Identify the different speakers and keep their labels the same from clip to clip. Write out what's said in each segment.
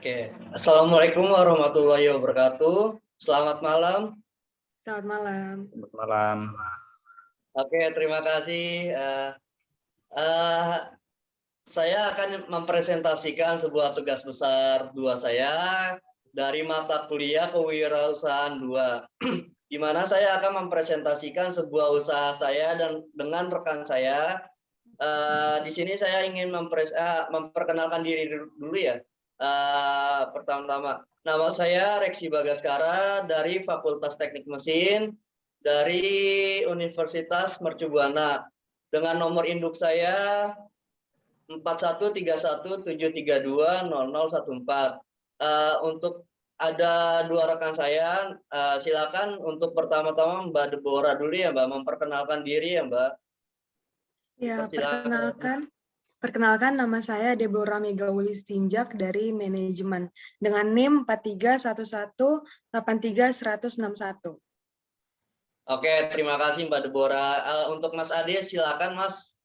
Speaker 1: Oke, Assalamualaikum warahmatullahi wabarakatuh. Selamat malam.
Speaker 2: Selamat malam.
Speaker 3: Selamat malam.
Speaker 1: Oke, terima kasih. Eh, saya akan mempresentasikan sebuah tugas besar 2 saya dari mata kuliah Kewirausahaan 2, di mana saya akan mempresentasikan sebuah usaha saya dan dengan rekan saya. Di sini saya ingin memperkenalkan diri dulu ya. Pertama-tama, nama saya Reksi Bagaskara dari Fakultas Teknik Mesin dari Universitas Mercu Buana. Dengan nomor induk saya 413173200014. Untuk ada 2 rekan saya, silakan untuk pertama-tama Mbak Deborah dulu ya Mbak, memperkenalkan diri ya Mbak.
Speaker 2: Ya, perkenalkan nama saya Deborah Megawulis Tinjak dari manajemen dengan NIM 431183161.
Speaker 1: Oke, terima kasih Mbak Deborah. Untuk Mas Ade, silakan Mas.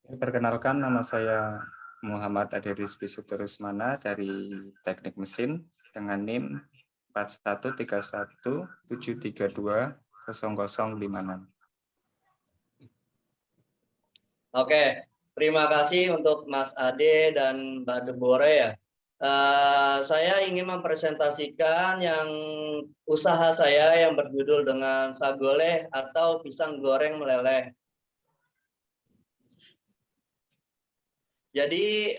Speaker 3: Perkenalkan, nama saya Muhammad Ade Rizky Suterusmana dari Teknik Mesin dengan NIM 41317320056.
Speaker 1: Oke, terima kasih untuk Mas Ade dan Mbak Deborah ya. Saya ingin mempresentasikan yang usaha saya yang berjudul dengan sagoleh atau pisang goreng meleleh. Jadi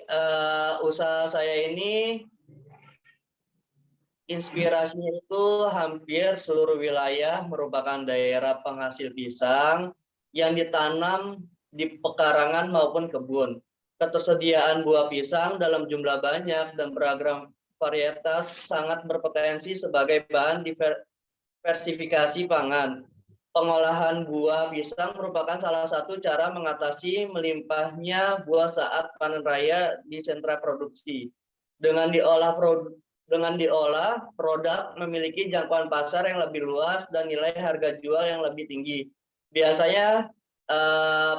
Speaker 1: usaha saya ini inspirasinya itu hampir seluruh wilayah merupakan daerah penghasil pisang yang ditanam di pekarangan maupun kebun. Ketersediaan buah pisang dalam jumlah banyak dan beragam varietas sangat berpotensi sebagai bahan diversifikasi pangan. Pengolahan buah pisang merupakan salah satu cara mengatasi melimpahnya buah saat panen raya di sentra produksi. Dengan diolah produk memiliki jangkauan pasar yang lebih luas dan nilai harga jual yang lebih tinggi. Biasanya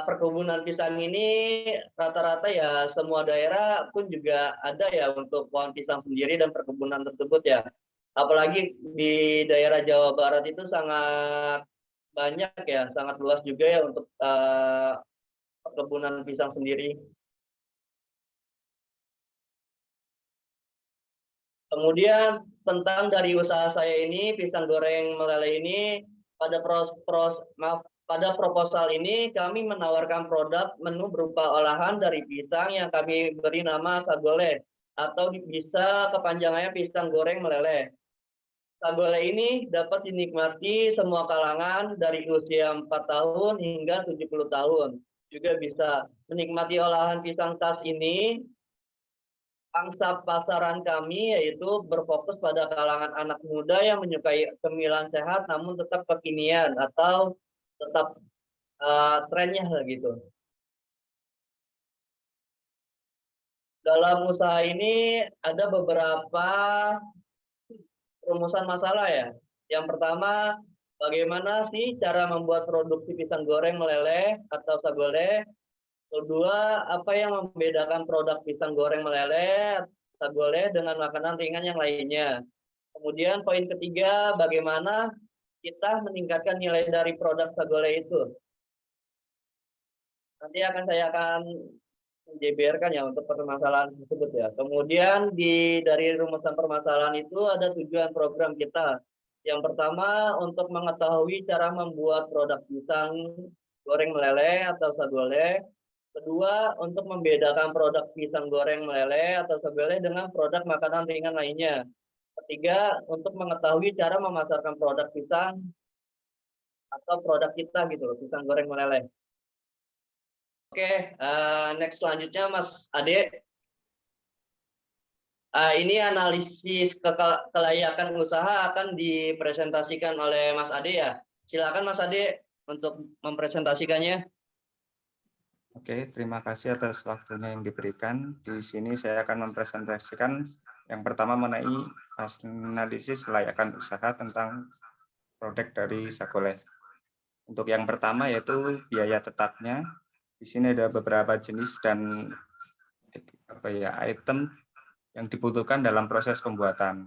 Speaker 1: perkebunan pisang ini rata-rata ya semua daerah pun juga ada ya untuk pohon pisang sendiri dan perkebunan tersebut ya. Apalagi di daerah Jawa Barat itu sangat banyak ya, sangat luas juga ya untuk perkebunan pisang sendiri. Kemudian tentang dari usaha saya ini, pisang goreng meleleh ini, pada proposal ini kami menawarkan produk menu berupa olahan dari pisang yang kami beri nama sagoleh atau bisa kepanjangannya pisang goreng meleleh. Sagoleh ini dapat dinikmati semua kalangan dari usia 4 tahun hingga 70 tahun. Juga bisa menikmati olahan pisang tas ini. Pangsa pasaran kami yaitu berfokus pada kalangan anak muda yang menyukai cemilan sehat namun tetap kekinian atau tetap trennya gitu. Dalam usaha ini ada beberapa rumusan masalah ya. Yang pertama, bagaimana sih cara membuat produksi pisang goreng meleleh atau sagoleh? Kedua, apa yang membedakan produk pisang goreng meleleh, sagoleh dengan makanan ringan yang lainnya? Kemudian poin ketiga, bagaimana kita meningkatkan nilai dari produk sagoleh itu? Nanti saya akan menjeberkan ya untuk permasalahan tersebut ya. Kemudian dari rumusan permasalahan itu ada tujuan program kita. Yang pertama untuk mengetahui cara membuat produk pisang goreng meleleh atau sagoleh. Kedua, untuk membedakan produk pisang goreng meleleh atau sagoleh dengan produk makanan ringan lainnya. Ketiga, untuk mengetahui cara memasarkan produk pisang atau produk kita gitu loh, pisang goreng meleleh. Oke, next selanjutnya Mas Ade. Ini analisis kelayakan usaha akan dipresentasikan oleh Mas Ade ya. Silakan Mas Ade untuk mempresentasikannya.
Speaker 3: Oke, terima kasih atas waktunya yang diberikan. Di sini saya akan mempresentasikan yang pertama mengenai analisis kelayakan usaha tentang produk dari sagoleh. Untuk yang pertama yaitu biaya tetapnya. Di sini ada beberapa jenis dan item yang dibutuhkan dalam proses pembuatan.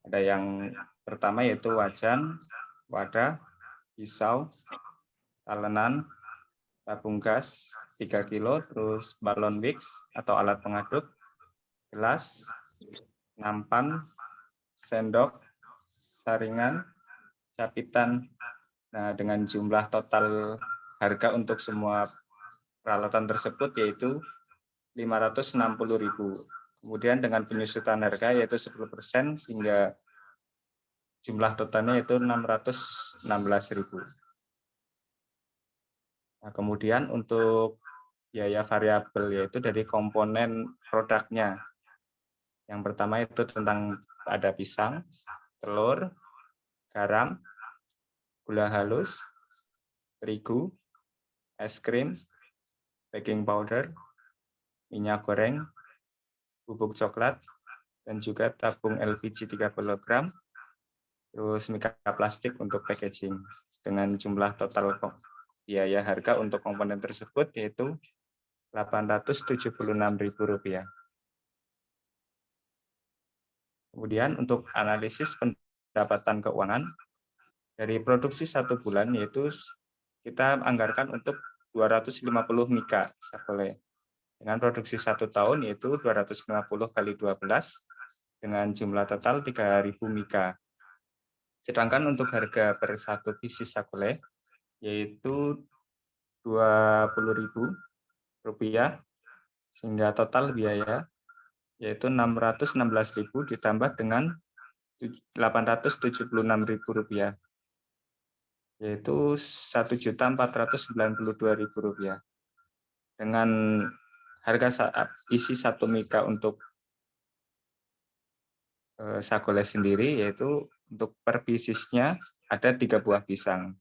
Speaker 3: Ada yang pertama yaitu wajan, wadah, pisau, talenan, tabung gas 3 kilo, terus balon Vicks atau alat pengaduk, gelas, nampan, sendok, saringan, capitan. Nah, dengan jumlah total harga untuk semua peralatan tersebut yaitu 560.000. Kemudian dengan penyusutan harga yaitu 10% sehingga jumlah totalnya yaitu 616.000. Nah, kemudian untuk biaya variabel yaitu dari komponen produknya. Yang pertama itu tentang ada pisang, telur, garam, gula halus, terigu, es krim, baking powder, minyak goreng, bubuk coklat, dan juga tabung LPG 3 kg, terus mika plastik untuk packaging. Dengan jumlah total biaya harga untuk komponen tersebut yaitu Rp876.000. Kemudian untuk analisis pendapatan keuangan, dari produksi 1 bulan yaitu kita anggarkan untuk 250 mika sakole. Dengan produksi 1 tahun yaitu 250 kali 12 dengan jumlah total 3.000 mika. Sedangkan untuk harga per 1 pieces sakole yaitu Rp20.000 sehingga total biaya yaitu Rp616.000 ditambah dengan Rp876.000 yaitu Rp1.492.000. Dengan harga isi 1 mika untuk sakole sendiri yaitu untuk per piecesnya ada 3 buah pisang.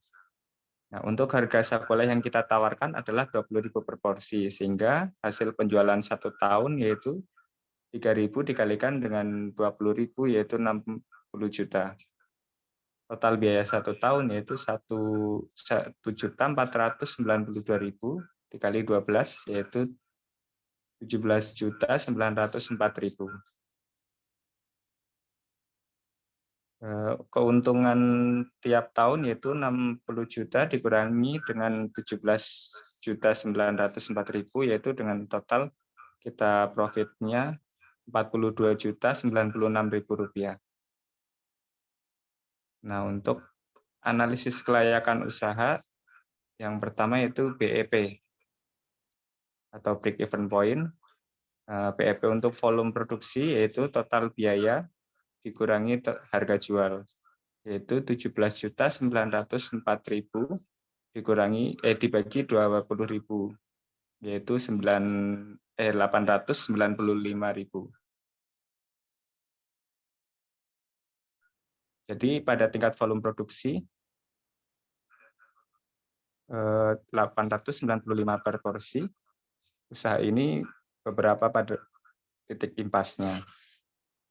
Speaker 3: Nah, untuk harga sakole yang kita tawarkan adalah 20.000 per porsi sehingga hasil penjualan 1 tahun yaitu 3.000 dikalikan dengan 20.000 yaitu 60 juta. Total biaya 1 tahun yaitu 1.492.000 dikali 12 yaitu 17.904.000. Keuntungan tiap tahun yaitu 60 juta dikurangi dengan 17.904.000 yaitu dengan total kita profitnya Rp42.096.000. Nah, untuk analisis kelayakan usaha yang pertama yaitu BEP atau break even point. BEP untuk volume produksi yaitu total biaya dikurangi harga jual yaitu 17.904.000 dibagi 20.000 yaitu 895.000. Jadi pada tingkat volume produksi 895 per porsi, usaha ini beberapa pada titik impasnya.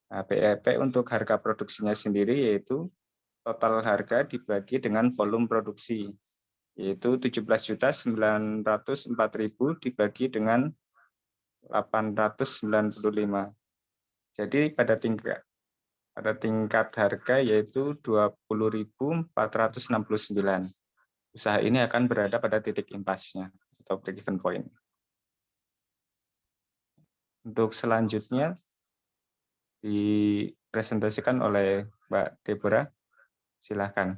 Speaker 3: Nah, BEP untuk harga produksinya sendiri yaitu total harga dibagi dengan volume produksi, yaitu 17.904.000 dibagi dengan 895. Jadi pada tingkat harga yaitu 20.469. Usaha ini akan berada pada titik impasnya atau break even point. Untuk selanjutnya dipresentasikan oleh Mbak Deborah. Silakan.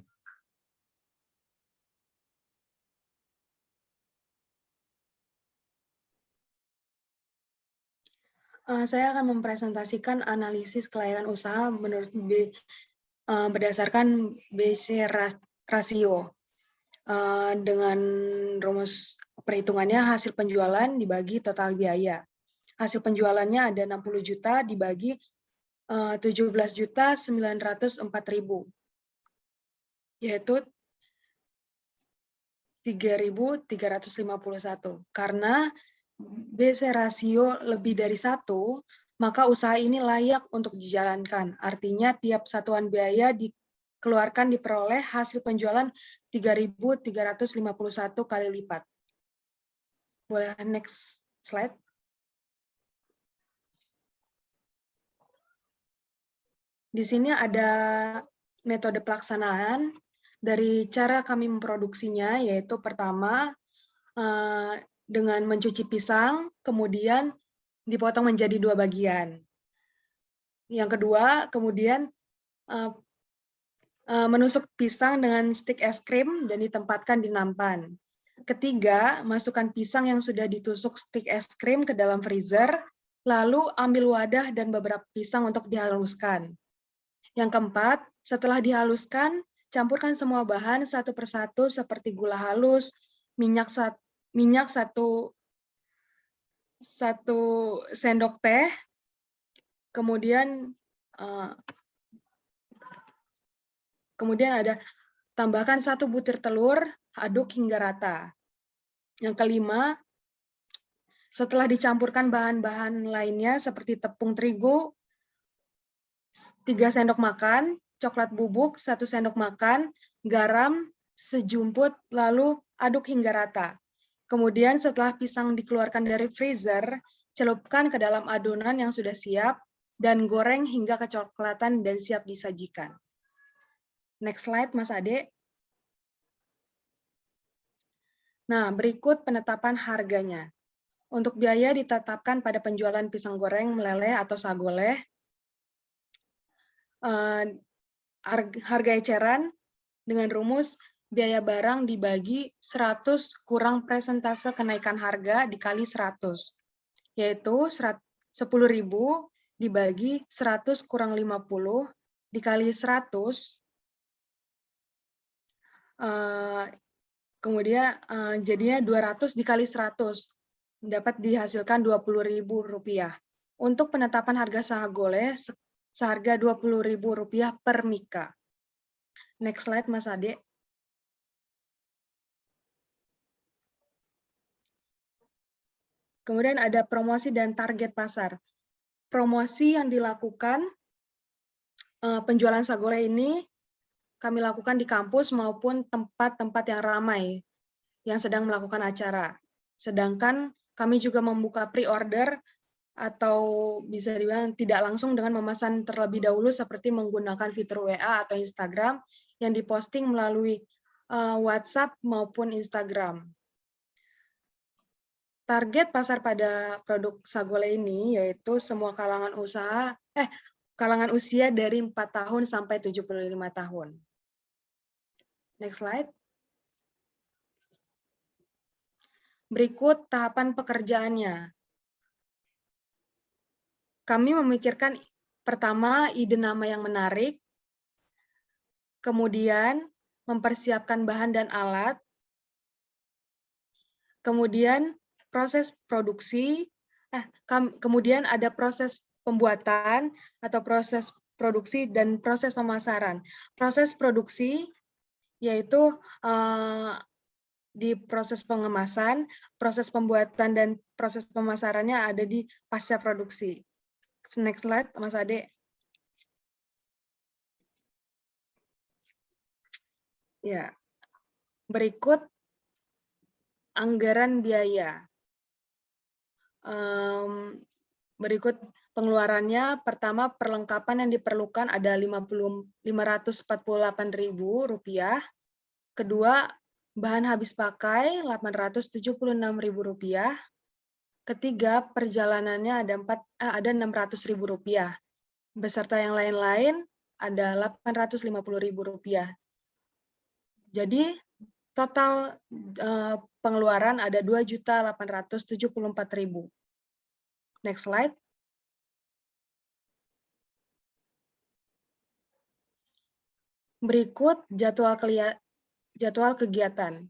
Speaker 2: Saya akan mempresentasikan analisis kelayakan usaha menurut berdasarkan BC rasio. Dengan rumus perhitungannya hasil penjualan dibagi total biaya. Hasil penjualannya ada 60 juta dibagi 17.904.000, yaitu 3.351. Karena BC rasio lebih dari 1, maka usaha ini layak untuk dijalankan. Artinya tiap satuan biaya dikeluarkan diperoleh hasil penjualan 3.351 kali lipat. Boleh next slide? Di sini ada metode pelaksanaan dari cara kami memproduksinya, yaitu pertama dengan mencuci pisang, kemudian dipotong menjadi 2 bagian. Yang kedua, kemudian menusuk pisang dengan stik es krim dan ditempatkan di nampan. Ketiga, masukkan pisang yang sudah ditusuk stik es krim ke dalam freezer, lalu ambil wadah dan beberapa pisang untuk dihaluskan. Yang keempat, setelah dihaluskan, campurkan semua bahan satu persatu seperti gula halus, minyak 1 sendok teh, kemudian ada tambahkan 1 butir telur, aduk hingga rata. Yang kelima, setelah dicampurkan bahan-bahan lainnya seperti tepung terigu 3 sendok makan, coklat bubuk 1 sendok makan, garam sejumput, lalu aduk hingga rata. Kemudian setelah pisang dikeluarkan dari freezer, celupkan ke dalam adonan yang sudah siap dan goreng hingga kecoklatan dan siap disajikan. Next slide, Mas Ade. Nah, berikut penetapan harganya. Untuk biaya ditetapkan pada penjualan pisang goreng meleleh atau sagoleh. Harga eceran dengan rumus biaya barang dibagi 100 kurang persentase kenaikan harga dikali 100, yaitu 10.000 dibagi 100 kurang 50 dikali 100, kemudian jadinya 200 dikali 100, dapat dihasilkan Rp20.000. Untuk penetapan harga sagoleh seharga Rp20.000 per mika. Next slide, Mas Ade. Kemudian ada promosi dan target pasar. Promosi yang dilakukan penjualan sagoleh ini kami lakukan di kampus maupun tempat-tempat yang ramai yang sedang melakukan acara. Sedangkan kami juga membuka pre-order atau bisa dibilang tidak langsung dengan memesan terlebih dahulu seperti menggunakan fitur WA atau Instagram yang diposting melalui WhatsApp maupun Instagram. Target pasar pada produk sagoleh ini yaitu semua kalangan usia dari 4 tahun sampai 75 tahun. Next slide. Berikut tahapan pekerjaannya. Kami memikirkan pertama ide nama yang menarik, kemudian mempersiapkan bahan dan alat, kemudian proses produksi, kemudian ada proses pembuatan atau proses produksi dan proses pemasaran. Proses produksi yaitu di proses pengemasan, proses pembuatan dan proses pemasarannya ada di pasca produksi. Next slide, Mas Ade. Ya, berikut anggaran biaya. Berikut pengeluarannya. Pertama, perlengkapan yang diperlukan ada Rp548.000. Kedua, bahan habis pakai Rp876.000. Ketiga, perjalanannya ada Rp600.000. Beserta yang lain-lain ada Rp850.000. Jadi total pengeluaran ada Rp2.874.000. Next slide. Berikut jadwal kegiatan.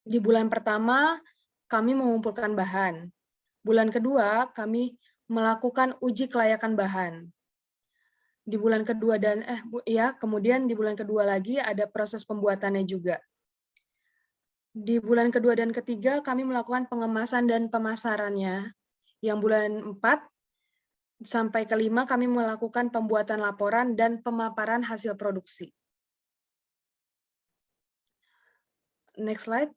Speaker 2: Di bulan pertama, kami mengumpulkan bahan. Bulan kedua, kami melakukan uji kelayakan bahan. Di bulan kedua kemudian di bulan kedua lagi ada proses pembuatannya juga. Di bulan kedua dan ketiga, kami melakukan pengemasan dan pemasarannya. Yang bulan 4 sampai ke-5 kami melakukan pembuatan laporan dan pemaparan hasil produksi. Next slide.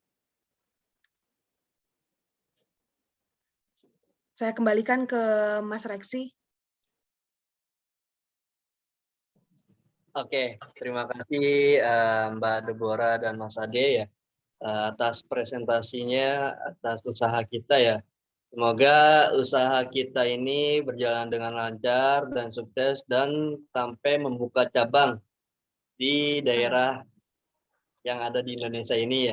Speaker 2: Saya kembalikan ke Mas Reksi.
Speaker 1: Oke, terima kasih Mbak Deborah dan Mas Ade ya atas presentasinya, atas usaha kita ya. Semoga usaha kita ini berjalan dengan lancar dan sukses dan sampai membuka cabang di daerah yang ada di Indonesia ini ya.